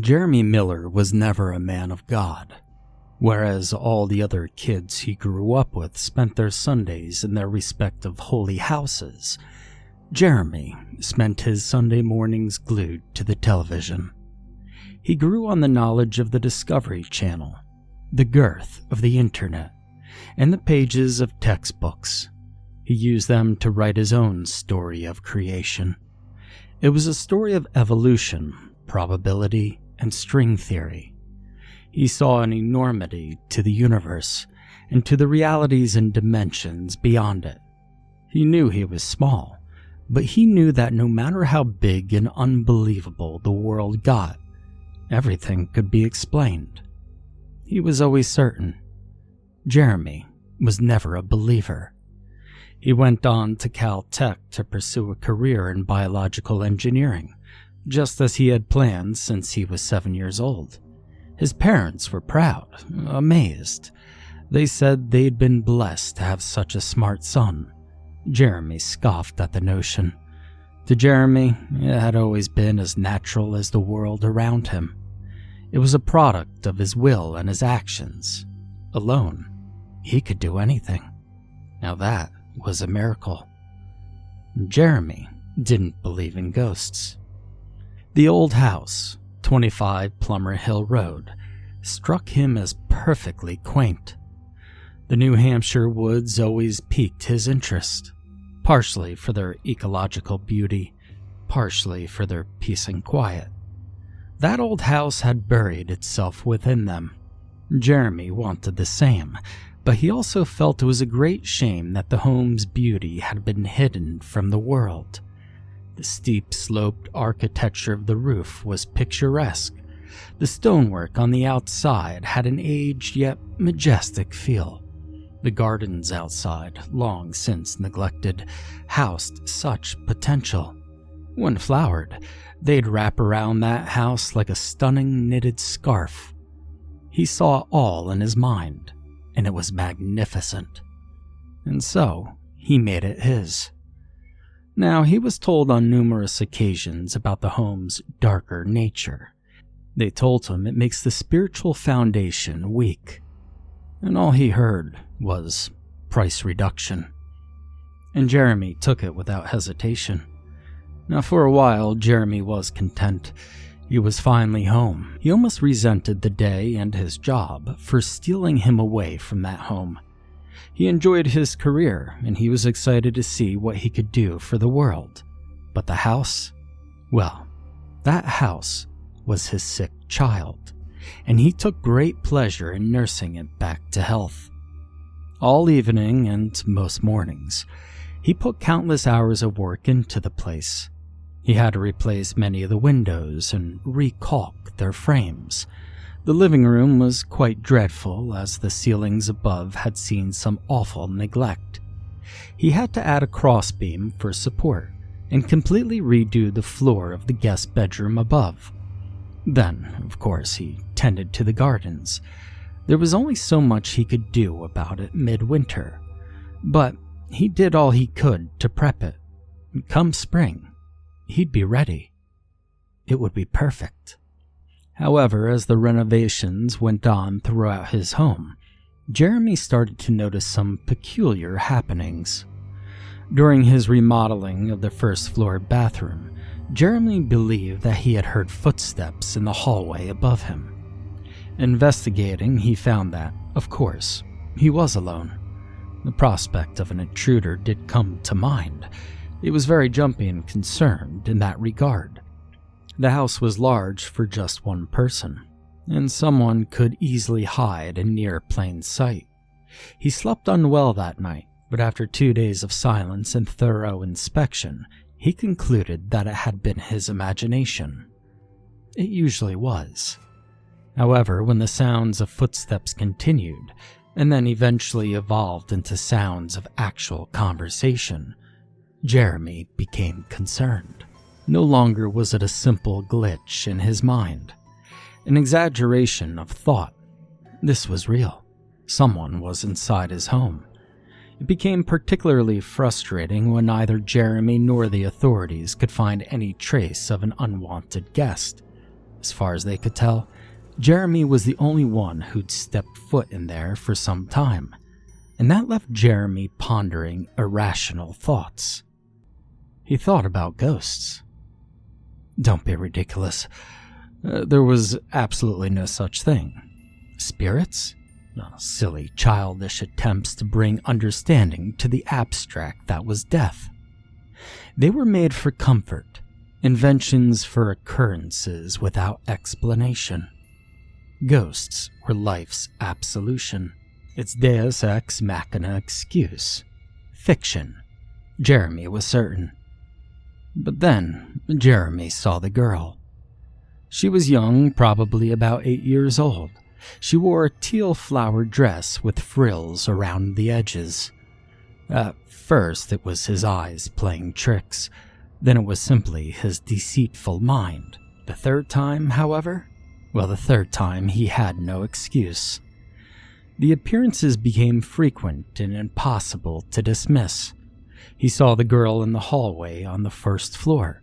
Jeremy Miller was never a man of God. Whereas all the other kids he grew up with spent their Sundays in their respective holy houses, Jeremy spent his Sunday mornings glued to the television. He grew on the knowledge of the Discovery Channel, the girth of the internet, and the pages of textbooks. He used them to write his own story of creation. It was a story of evolution, probability, and string theory. He saw an enormity to the universe and to the realities and dimensions beyond it. He knew he was small, but he knew that no matter how big and unbelievable the world got, everything could be explained. He was always certain. Jeremy was never a believer. He went on to Caltech to pursue a career in biological engineering, just as he had planned since he was 7 years old. His parents were proud, amazed. They said they'd been blessed to have such a smart son. Jeremy scoffed at the notion. To Jeremy, it had always been as natural as the world around him. It was a product of his will and his actions. Alone, he could do anything. Now that was a miracle. Jeremy didn't believe in ghosts. The old house, 25 Plummer Hill Road, struck him as perfectly quaint. The New Hampshire woods always piqued his interest, partially for their ecological beauty, partially for their peace and quiet. That old house had buried itself within them. Jeremy wanted the same, but he also felt it was a great shame that the home's beauty had been hidden from the world. The steep-sloped architecture of the roof was picturesque. The stonework on the outside had an aged yet majestic feel. The gardens outside, long since neglected, housed such potential. When flowered, they'd wrap around that house like a stunning knitted scarf. He saw all in his mind, and it was magnificent. And so, he made it his. Now, he was told on numerous occasions about the home's darker nature. They told him it makes the spiritual foundation weak. And all he heard was price reduction. And Jeremy took it without hesitation. Now, for a while, Jeremy was content. He was finally home. He almost resented the day and his job for stealing him away from that home. He enjoyed his career, and he was excited to see what he could do for the world. But the house? Well, that house was his sick child, and he took great pleasure in nursing it back to health. All evening and most mornings, he put countless hours of work into the place. He had to replace many of the windows and recaulk their frames. The living room was quite dreadful, as the ceilings above had seen some awful neglect. He had to add a crossbeam for support and completely redo the floor of the guest bedroom above. Then, of course, he tended to the gardens. There was only so much he could do about it midwinter, but he did all he could to prep it. Come spring, he'd be ready. It would be perfect. However, as the renovations went on throughout his home, Jeremy started to notice some peculiar happenings. During his remodeling of the first-floor bathroom, Jeremy believed that he had heard footsteps in the hallway above him. Investigating, he found that, of course, he was alone. The prospect of an intruder did come to mind. He was very jumpy and concerned in that regard. The house was large for just one person, and someone could easily hide in near plain sight. He slept unwell that night, but after 2 days of silence and thorough inspection, he concluded that it had been his imagination. It usually was. However, when the sounds of footsteps continued, and then eventually evolved into sounds of actual conversation, Jeremy became concerned. No longer was it a simple glitch in his mind, an exaggeration of thought. This was real. Someone was inside his home. It became particularly frustrating when neither Jeremy nor the authorities could find any trace of an unwanted guest. As far as they could tell, Jeremy was the only one who'd stepped foot in there for some time, and that left Jeremy pondering irrational thoughts. He thought about ghosts. Don't be ridiculous. There was absolutely no such thing. Spirits? Silly, childish attempts to bring understanding to the abstract that was death. They were made for comfort, inventions for occurrences without explanation. Ghosts were life's absolution, its deus ex machina excuse. Fiction. Jeremy was certain. But then, Jeremy saw the girl. She was young, probably about 8 years old. She wore a teal flowered dress with frills around the edges. At first, it was his eyes playing tricks. Then it was simply his deceitful mind. The third time, however, he had no excuse. The appearances became frequent and impossible to dismiss. He saw the girl in the hallway on the first floor.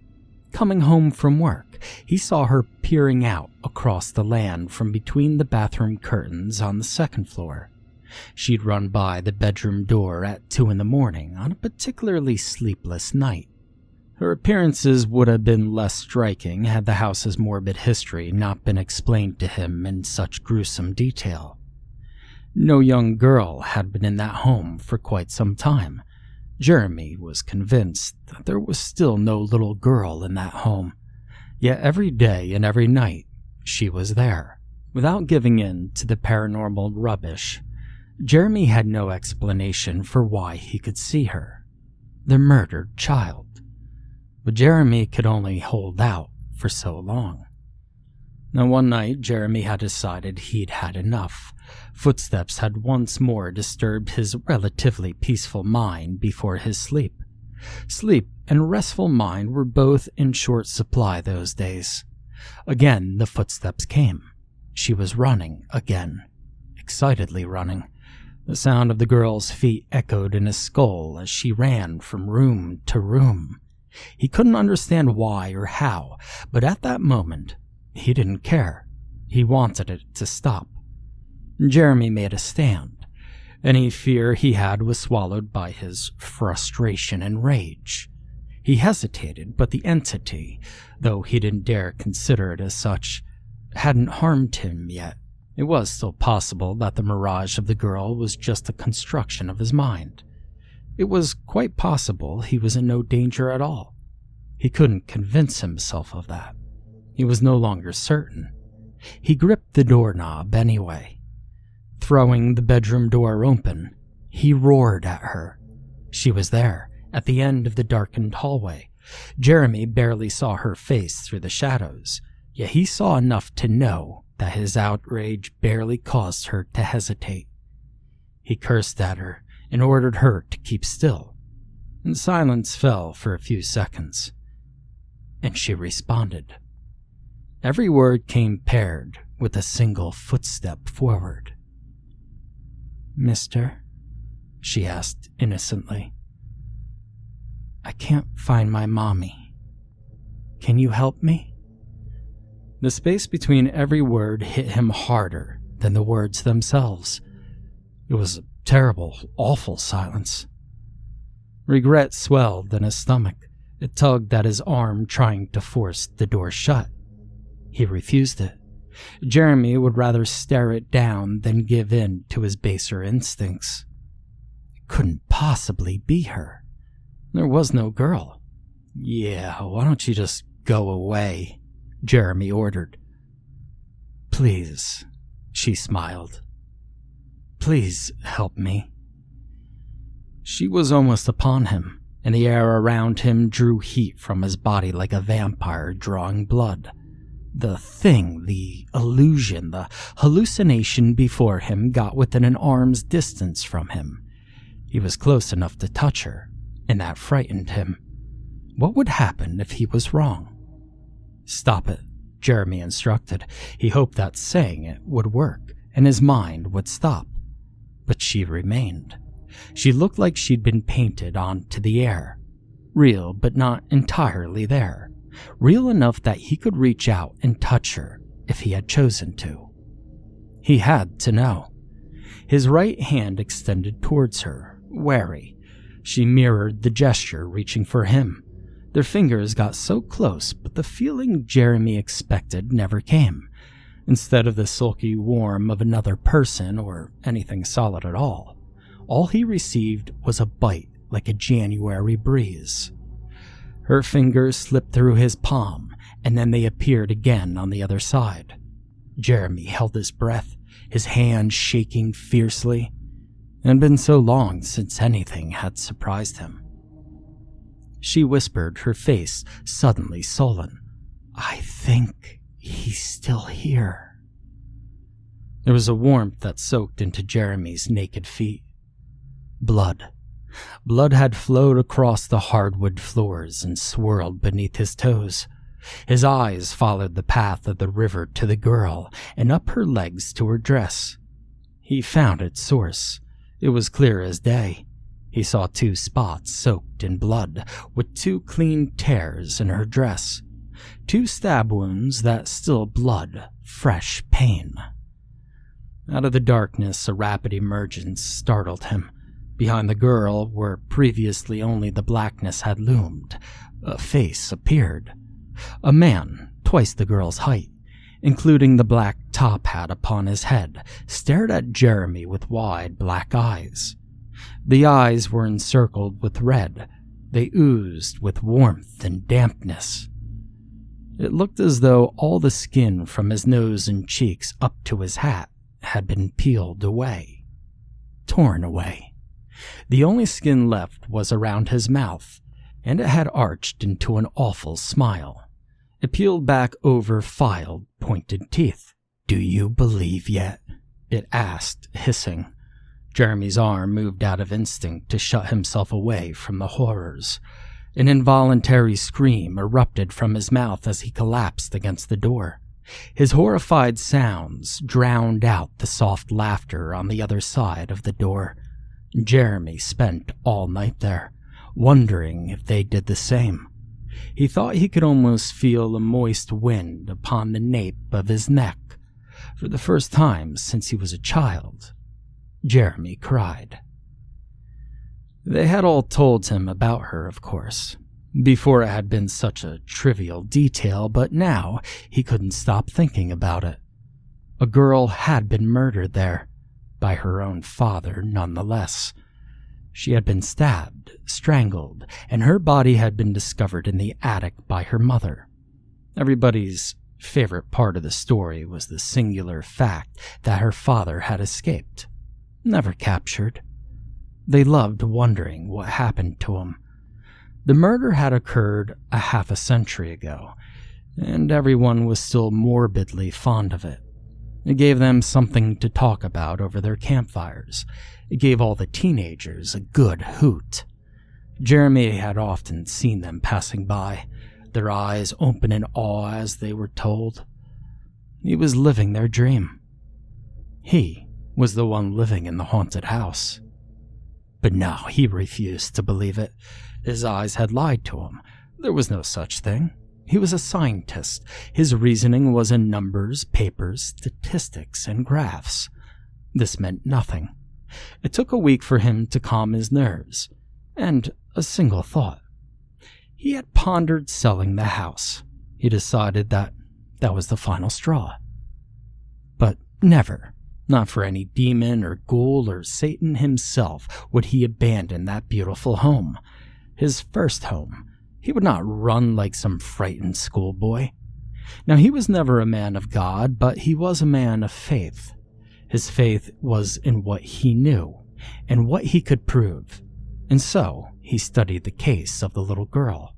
Coming home from work, he saw her peering out across the land from between the bathroom curtains on the second floor. She'd run by the bedroom door at 2 a.m. on a particularly sleepless night. Her appearances would have been less striking had the house's morbid history not been explained to him in such gruesome detail. No young girl had been in that home for quite some time. Jeremy was convinced that there was still no little girl in that home, yet every day and every night she was there. Without giving in to the paranormal rubbish, Jeremy had no explanation for why he could see her, the murdered child. But Jeremy could only hold out for so long. Now one night, Jeremy had decided he'd had enough. Footsteps had once more disturbed his relatively peaceful mind before his sleep. Sleep and restful mind were both in short supply those days. Again, the footsteps came. She was running again, excitedly running. The sound of the girl's feet echoed in his skull as she ran from room to room. He couldn't understand why or how, but at that moment, he didn't care. He wanted it to stop. Jeremy made a stand. Any fear he had was swallowed by his frustration and rage. He hesitated, but the entity, though he didn't dare consider it as such, hadn't harmed him yet. It was still possible that the mirage of the girl was just a construction of his mind. It was quite possible he was in no danger at all. He couldn't convince himself of that. He was no longer certain. He gripped the doorknob anyway. Throwing the bedroom door open, he roared at her. She was there, at the end of the darkened hallway. Jeremy barely saw her face through the shadows, yet he saw enough to know that his outrage barely caused her to hesitate. He cursed at her and ordered her to keep still, and silence fell for a few seconds. And she responded. Every word came paired with a single footstep forward. "Mister?" she asked innocently. "I can't find my mommy. Can you help me?" The space between every word hit him harder than the words themselves. It was a terrible, awful silence. Regret swelled in his stomach. It tugged at his arm, trying to force the door shut. He refused it. Jeremy would rather stare it down than give in to his baser instincts. It couldn't possibly be her. There was no girl. "Yeah, why don't you just go away?" Jeremy ordered. "Please," she smiled. "Please help me." She was almost upon him, and the air around him drew heat from his body like a vampire drawing blood. The thing, the illusion, the hallucination before him got within an arm's distance from him. He was close enough to touch her, and that frightened him. What would happen if he was wrong? "Stop it," Jeremy instructed. He hoped that saying it would work, and his mind would stop. But she remained. She looked like she'd been painted onto the air. Real, but not entirely there. real enough that he could reach out and touch her if he had chosen to. He had to know. His right hand extended towards her, wary. She mirrored the gesture, reaching for him. Their fingers got so close, but the feeling Jeremy expected never came. Instead of the sulky warmth of another person or anything solid at all he received was a bite like a January breeze. Her fingers slipped through his palm, and then they appeared again on the other side. Jeremy held his breath, his hand shaking fiercely. It had been so long since anything had surprised him. She whispered, her face suddenly sullen. "I think he's still here." There was a warmth that soaked into Jeremy's naked feet. Blood. Blood had flowed across the hardwood floors and swirled beneath his toes. His eyes followed the path of the river to the girl and up her legs to her dress. He found its source. It was clear as day. He saw 2 spots soaked in blood, with 2 clean tears in her dress. 2 stab wounds that still blood, fresh pain. Out of the darkness, a rapid emergence startled him. Behind the girl, where previously only the blackness had loomed, a face appeared. A man, twice the girl's height, including the black top hat upon his head, stared at Jeremy with wide black eyes. The eyes were encircled with red. They oozed with warmth and dampness. It looked as though all the skin from his nose and cheeks up to his hat had been peeled away, torn away. The only skin left was around his mouth, and it had arched into an awful smile. It peeled back over filed, pointed teeth. "Do you believe yet?" it asked, hissing. Jeremy's arm moved out of instinct to shut himself away from the horrors. An involuntary scream erupted from his mouth as he collapsed against the door. His horrified sounds drowned out the soft laughter on the other side of the door. Jeremy spent all night there, wondering if they did the same. He thought he could almost feel a moist wind upon the nape of his neck. For the first time since he was a child, Jeremy cried. They had all told him about her, of course. Before it had been such a trivial detail, but now he couldn't stop thinking about it. A girl had been murdered there, by her own father nonetheless. She had been stabbed, strangled, and her body had been discovered in the attic by her mother. Everybody's favorite part of the story was the singular fact that her father had escaped, never captured. They loved wondering what happened to him. The murder had occurred a half a century ago, and everyone was still morbidly fond of it. It gave them something to talk about over their campfires. It gave all the teenagers a good hoot. Jeremy had often seen them passing by, their eyes open in awe as they were told. He was living their dream. He was the one living in the haunted house. But no, he refused to believe it. His eyes had lied to him. There was no such thing. He was a scientist. His reasoning was in numbers, papers, statistics, and graphs. This meant nothing. It took a week for him to calm his nerves, and a single thought. He had pondered selling the house. He decided that was the final straw. But never, not for any demon or ghoul or Satan himself, would he abandon that beautiful home. His first home. He would not run like some frightened schoolboy. Now, he was never a man of God, but he was a man of faith. His faith was in what he knew and what he could prove, and so he studied the case of the little girl.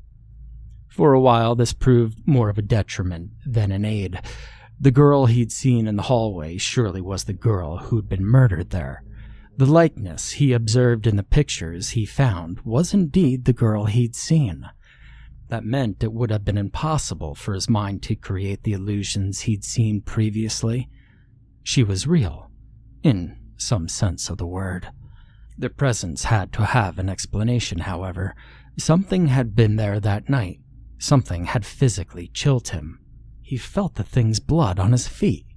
For a while, this proved more of a detriment than an aid. The girl he'd seen in the hallway surely was the girl who'd been murdered there. The likeness he observed in the pictures he found was indeed the girl he'd seen. That meant it would have been impossible for his mind to create the illusions he'd seen previously. She was real, in some sense of the word. Their presence had to have an explanation, however. Something had been there that night, Something had physically chilled him. He felt the thing's blood on his feet,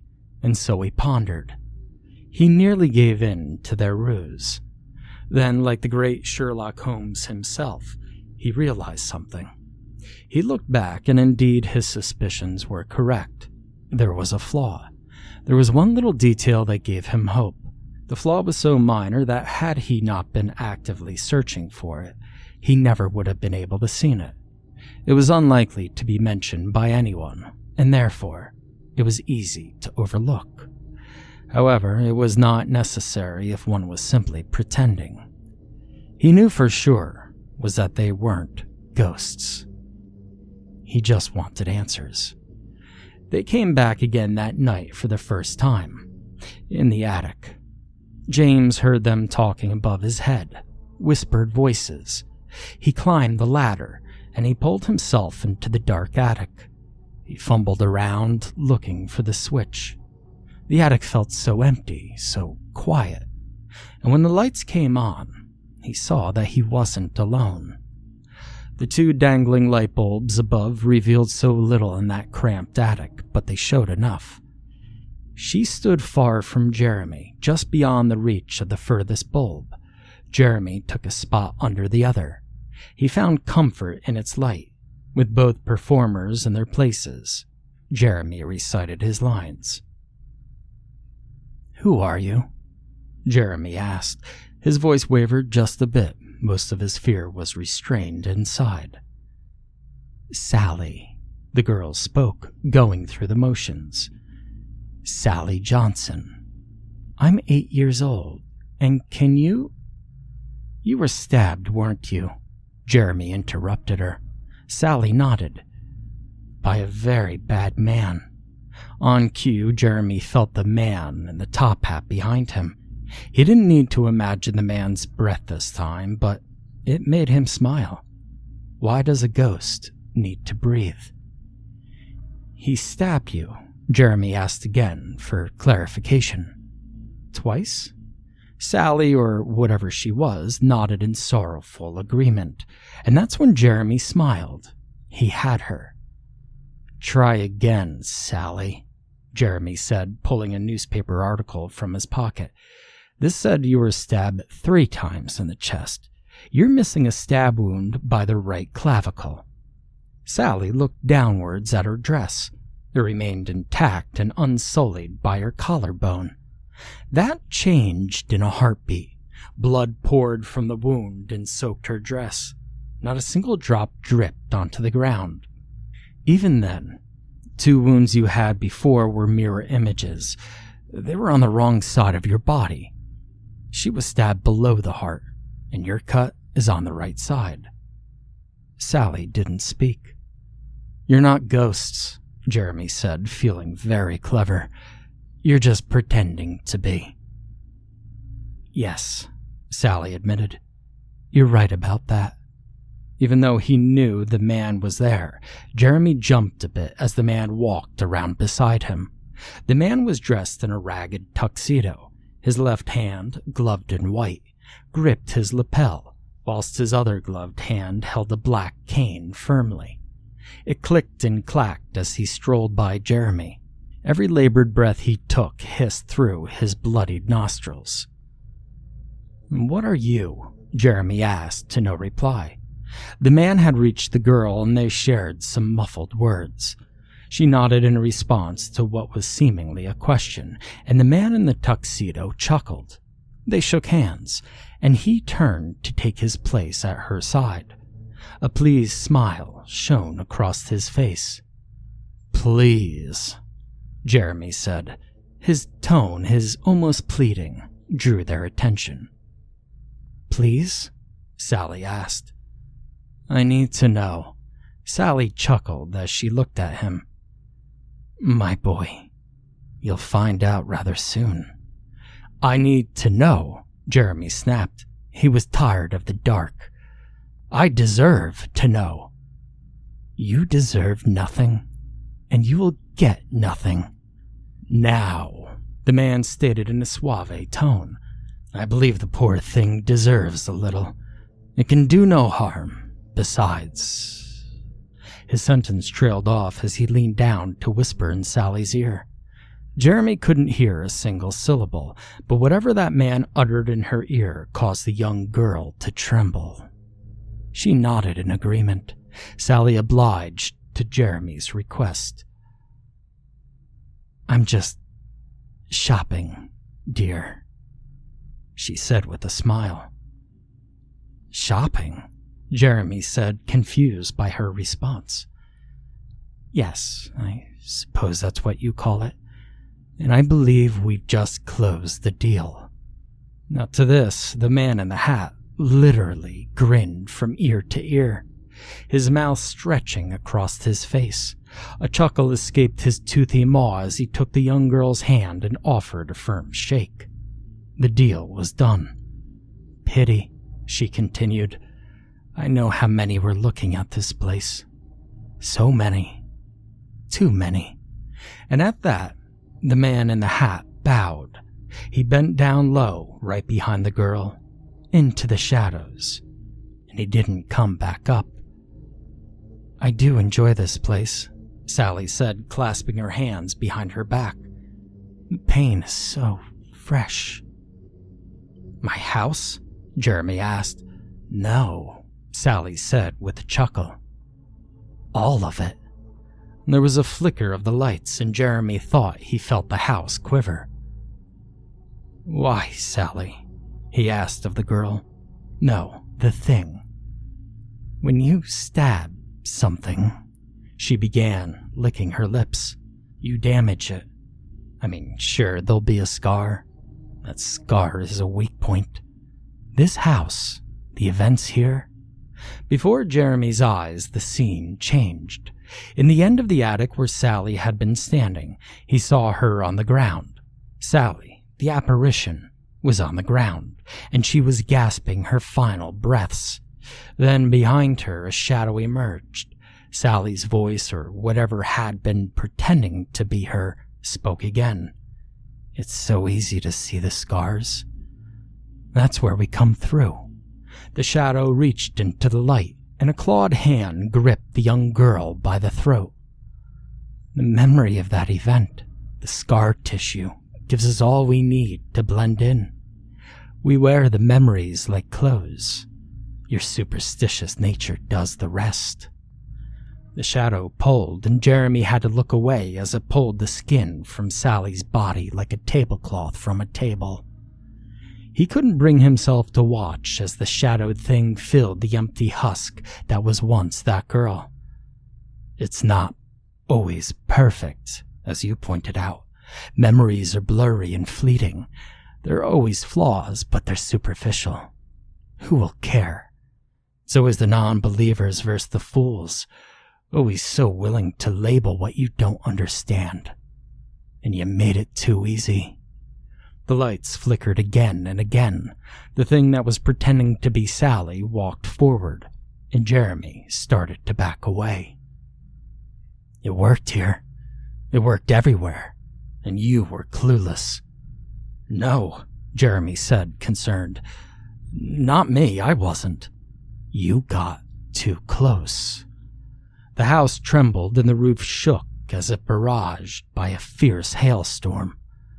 and so he pondered. He nearly gave in to their ruse. Then, like the great Sherlock Holmes himself, he realized something. He looked back, and indeed his suspicions were correct. There was a flaw. There was one little detail that gave him hope. The flaw was so minor that had he not been actively searching for it, he never would have been able to see it. It was unlikely to be mentioned by anyone, and therefore, it was easy to overlook. However, it was not necessary if one was simply pretending. He knew for sure was that they weren't ghosts. He just wanted answers. They came back again that night for the first time, in the attic. James heard them talking above his head, whispered voices. He climbed the ladder, and he pulled himself into the dark attic. He fumbled around, looking for the switch. The attic felt so empty, so quiet, and when the lights came on, he saw that he wasn't alone. The two dangling light bulbs above revealed so little in that cramped attic, but they showed enough. She stood far from Jeremy, just beyond the reach of the furthest bulb. Jeremy took a spot under the other. He found comfort in its light. With both performers in their places, Jeremy recited his lines. "Who are you?" Jeremy asked. His voice wavered just a bit. Most of his fear was restrained inside. "Sally," the girl spoke, going through the motions. "Sally Johnson. I'm 8 years old, and can you—" "You were stabbed, weren't you?" Jeremy interrupted her. Sally nodded. "By a very bad man." On cue, Jeremy felt the man in the top hat behind him. He didn't need to imagine the man's breath this time, but it made him smile. Why does a ghost need to breathe? "He stabbed you?" Jeremy asked again for clarification. "Twice?" Sally, or whatever she was, nodded in sorrowful agreement, and that's when Jeremy smiled. He had her. "Try again, Sally," Jeremy said, pulling a newspaper article from his pocket. "This said you were stabbed 3 times in the chest. You're missing a stab wound by the right clavicle." Sally looked downwards at her dress. It remained intact and unsullied by her collarbone. That changed in a heartbeat. Blood poured from the wound and soaked her dress. Not a single drop dripped onto the ground. Even then, 2 wounds you had before were mirror images. They were on the wrong side of your body. She was stabbed below the heart, and your cut is on the right side. Sally didn't speak. "You're not ghosts," Jeremy said, feeling very clever. "You're just pretending to be." "Yes," Sally admitted. "You're right about that." Even though he knew the man was there, Jeremy jumped a bit as the man walked around beside him. The man was dressed in a ragged tuxedo. His left hand, gloved in white, gripped his lapel, whilst his other gloved hand held a black cane firmly. It clicked and clacked as he strolled by Jeremy. Every labored breath he took hissed through his bloodied nostrils. "What are you?" Jeremy asked, to no reply. The man had reached the girl, and they shared some muffled words. She nodded in response to what was seemingly a question, and the man in the tuxedo chuckled. They shook hands, and he turned to take his place at her side. A pleased smile shone across his face. "Please," Jeremy said. His tone, his almost pleading, drew their attention. "Please?" Sally asked. "I need to know." Sally chuckled as she looked at him. "My boy, you'll find out rather soon." "I need to know," Jeremy snapped. He was tired of the dark. "I deserve to know." "You deserve nothing, and you will get nothing. Now," the man stated in a suave tone. "I believe the poor thing deserves a little. It can do no harm. Besides..." His sentence trailed off as he leaned down to whisper in Sally's ear. Jeremy couldn't hear a single syllable, but whatever that man uttered in her ear caused the young girl to tremble. She nodded in agreement. Sally obliged to Jeremy's request. "I'm just shopping, dear," she said with a smile. "Shopping?" Jeremy said, confused by her response. "Yes, I suppose that's what you call it. And I believe we've just closed the deal." Now to this, the man in the hat literally grinned from ear to ear, his mouth stretching across his face. A chuckle escaped his toothy maw as he took the young girl's hand and offered a firm shake. The deal was done. "Pity," she continued. "I know how many were looking at this place. So many. Too many." And at that, the man in the hat bowed. He bent down low, right behind the girl, into the shadows, and he didn't come back up. "I do enjoy this place," Sally said, clasping her hands behind her back. "The pain is so fresh." "My house?" Jeremy asked. "No," Sally said with a chuckle. "All of it." There was a flicker of the lights, and Jeremy thought he felt the house quiver. "Why, Sally?" he asked of the girl. "No, the thing. When you stab something," she began, licking her lips, "you damage it. I mean, sure, there'll be a scar. That scar is a weak point. This house, the events here." Before Jeremy's eyes, the scene changed. In the end of the attic where Sally had been standing, he saw her on the ground. Sally, the apparition, was on the ground, and she was gasping her final breaths. Then behind her, a shadow emerged. Sally's voice, or whatever had been pretending to be her, spoke again. "It's so easy to see the scars. That's where we come through." The shadow reached into the light, and a clawed hand gripped the young girl by the throat. "The memory of that event, the scar tissue, gives us all we need to blend in. We wear the memories like clothes. Your superstitious nature does the rest." The shadow pulled, and Jeremy had to look away as it pulled the skin from Sally's body like a tablecloth from a table. He couldn't bring himself to watch as the shadowed thing filled the empty husk that was once that girl. "It's not always perfect, as you pointed out. Memories are blurry and fleeting. There are always flaws, but they're superficial. Who will care? It's always the non-believers versus the fools, always so willing to label what you don't understand. And you made it too easy." The lights flickered again and again. The thing that was pretending to be Sally walked forward, and Jeremy started to back away. "It worked here. It worked everywhere. And you were clueless." "No," Jeremy said, concerned. "Not me, I wasn't." "You got too close." The house trembled and the roof shook as if barraged by a fierce hailstorm.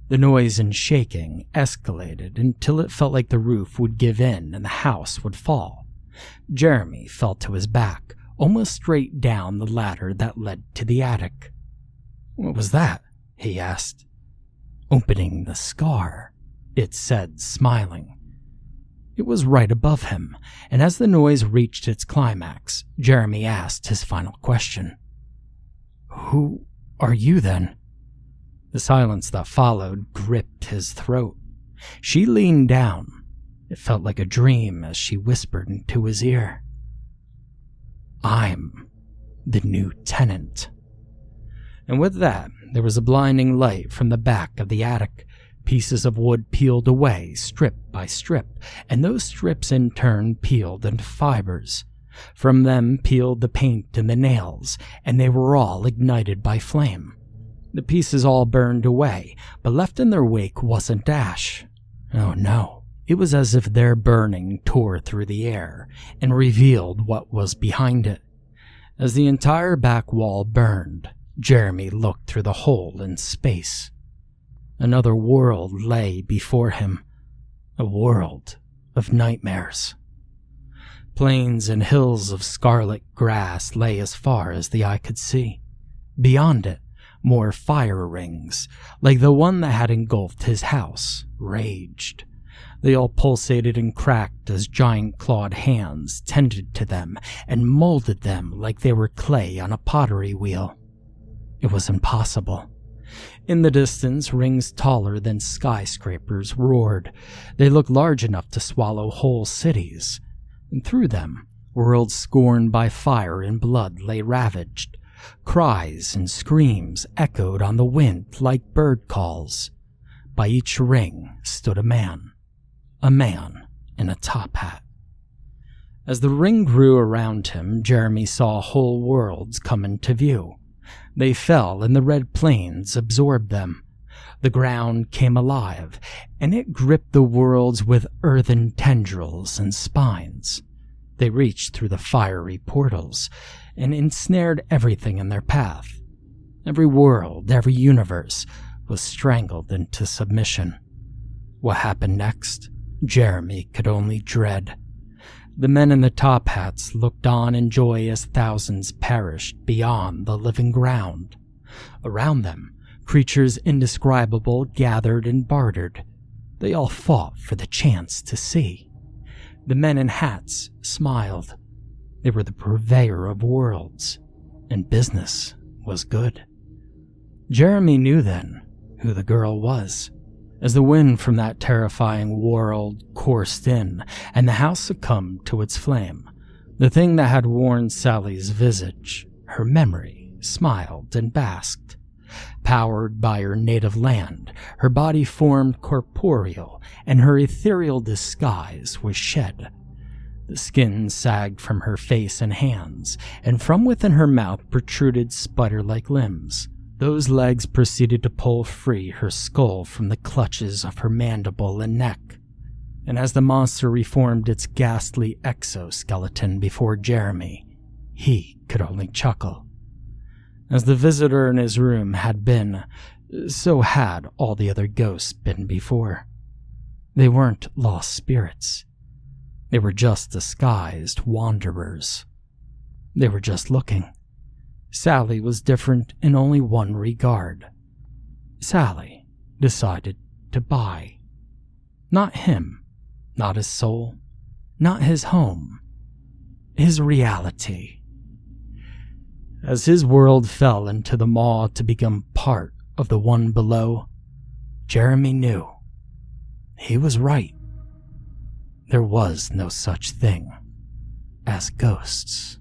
The noise and shaking escalated until it felt like the roof would give in and the house would fall. Jeremy fell to his back, almost straight down the ladder that led to the attic. "What was that?" he asked. "Opening the scar," it said, smiling. It was right above him, and as the noise reached its climax, Jeremy asked his final question. "Who are you then?" The silence that followed gripped his throat. She leaned down. It felt like a dream as she whispered into his ear. "I'm the new tenant." And with that, there was a blinding light from the back of the attic. Pieces of wood peeled away, strip by strip, and those strips in turn peeled into fibers. From them peeled the paint and the nails, and they were all ignited by flame. The pieces all burned away, but left in their wake wasn't ash. Oh no, it was as if their burning tore through the air and revealed what was behind it. As the entire back wall burned, Jeremy looked through the hole in space. Another world lay before him, a world of nightmares. Plains and hills of scarlet grass lay as far as the eye could see. Beyond it, more fire rings, like the one that had engulfed his house, raged. They all pulsated and cracked as giant clawed hands tended to them and molded them like they were clay on a pottery wheel. It was impossible. In the distance, rings taller than skyscrapers roared. They looked large enough to swallow whole cities. And through them, worlds scorned by fire and blood lay ravaged. Cries and screams echoed on the wind like bird calls. By each ring stood a man in a top hat. As the ring grew around him, Jeremy saw whole worlds come into view. They fell and the red plains absorbed them. The ground came alive, and it gripped the worlds with earthen tendrils and spines. They reached through the fiery portals and ensnared everything in their path. Every world, every universe was strangled into submission. What happened next? Jeremy could only dread. The men in the top hats looked on in joy as thousands perished beyond the living ground. Around them, creatures indescribable gathered and bartered. They all fought for the chance to see. The men in hats smiled. They were the purveyor of worlds, and business was good. Jeremy knew then who the girl was. As the wind from that terrifying world coursed in, and the house succumbed to its flame, the thing that had worn Sally's visage, her memory, smiled and basked. Powered by her native land, her body formed corporeal, and her ethereal disguise was shed. The skin sagged from her face and hands, and from within her mouth protruded spider-like limbs. Those legs proceeded to pull free her skull from the clutches of her mandible and neck. And as the monster reformed its ghastly exoskeleton before Jeremy, he could only chuckle. As the visitor in his room had been, so had all the other ghosts been before. They weren't lost spirits. They were just disguised wanderers. They were just looking. Sally was different in only one regard. Sally decided to buy. Not him, not his soul, not his home, his reality. As his world fell into the maw to become part of the one below, Jeremy knew he was right. There was no such thing as ghosts.